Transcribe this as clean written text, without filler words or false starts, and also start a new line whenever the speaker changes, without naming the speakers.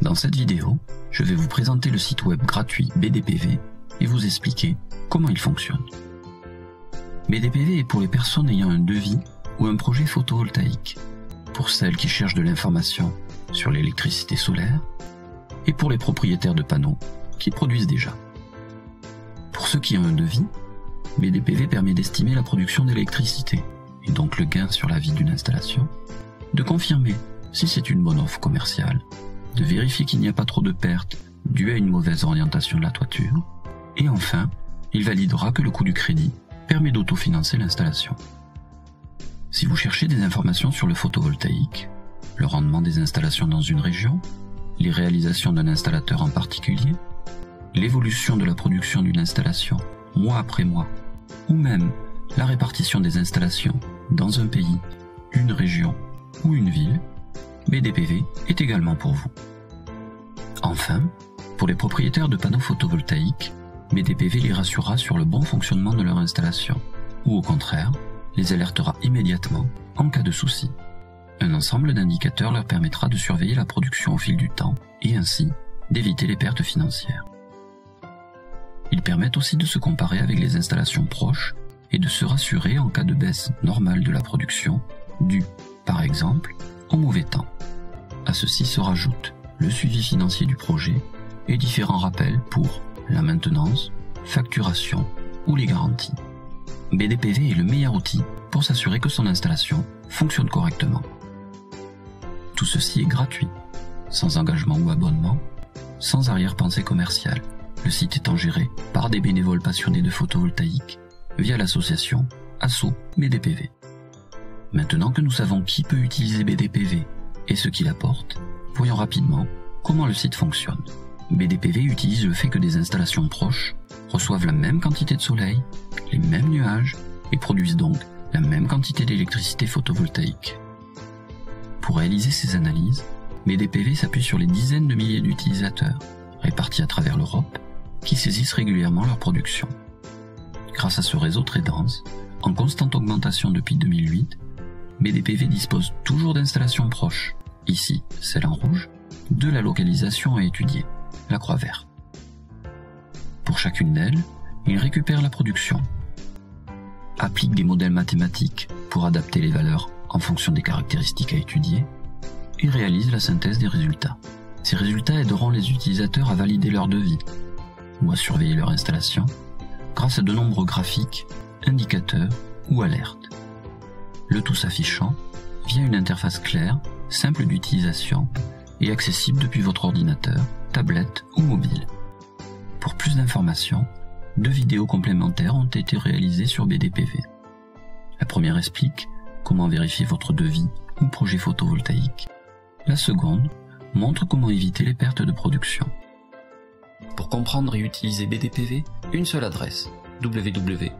Dans cette vidéo, je vais vous présenter le site web gratuit BDPV et vous expliquer comment il fonctionne. BDPV est pour les personnes ayant un devis ou un projet photovoltaïque, pour celles qui cherchent de l'information sur l'électricité solaire et pour les propriétaires de panneaux qui produisent déjà. Pour ceux qui ont un devis, BDPV permet d'estimer la production d'électricité et donc le gain sur la vie d'une installation, de confirmer si c'est une bonne offre commerciale, de vérifier qu'il n'y a pas trop de pertes dues à une mauvaise orientation de la toiture, et enfin, il validera que le coût du crédit permet d'autofinancer l'installation. Si vous cherchez des informations sur le photovoltaïque, le rendement des installations dans une région, les réalisations d'un installateur en particulier, l'évolution de la production d'une installation mois après mois, ou même la répartition des installations dans un pays, une région ou une ville, BDPV est également pour vous. Enfin, pour les propriétaires de panneaux photovoltaïques, BDPV les rassurera sur le bon fonctionnement de leur installation, ou au contraire, les alertera immédiatement en cas de souci. Un ensemble d'indicateurs leur permettra de surveiller la production au fil du temps et ainsi d'éviter les pertes financières. Ils permettent aussi de se comparer avec les installations proches et de se rassurer en cas de baisse normale de la production, due, par exemple, au mauvais temps. À ceci se rajoute le suivi financier du projet et différents rappels pour la maintenance, facturation ou les garanties. BDPV est le meilleur outil pour s'assurer que son installation fonctionne correctement. Tout ceci est gratuit, sans engagement ou abonnement, sans arrière-pensée commerciale, le site étant géré par des bénévoles passionnés de photovoltaïque via l'association Asso BDPV. Maintenant que nous savons qui peut utiliser BDPV et ce qu'il apporte, voyons rapidement comment le site fonctionne. BDPV utilise le fait que des installations proches reçoivent la même quantité de soleil, les mêmes nuages et produisent donc la même quantité d'électricité photovoltaïque. Pour réaliser ces analyses, BDPV s'appuie sur les dizaines de milliers d'utilisateurs répartis à travers l'Europe qui saisissent régulièrement leur production. Grâce à ce réseau très dense, en constante augmentation depuis 2008, BDPV dispose toujours d'installations proches, ici celle en rouge, de la localisation à étudier, la croix verte. Pour chacune d'elles, il récupère la production, applique des modèles mathématiques pour adapter les valeurs en fonction des caractéristiques à étudier, et réalise la synthèse des résultats. Ces résultats aideront les utilisateurs à valider leur devis ou à surveiller leur installation grâce à de nombreux graphiques, indicateurs ou alertes. Le tout s'affichant via une interface claire, simple d'utilisation et accessible depuis votre ordinateur, tablette ou mobile. Pour plus d'informations, 2 vidéos complémentaires ont été réalisées sur BDPV. La première explique comment vérifier votre devis ou projet photovoltaïque. La seconde montre comment éviter les pertes de production. Pour comprendre et utiliser BDPV, une seule adresse, www.bdpv.fr.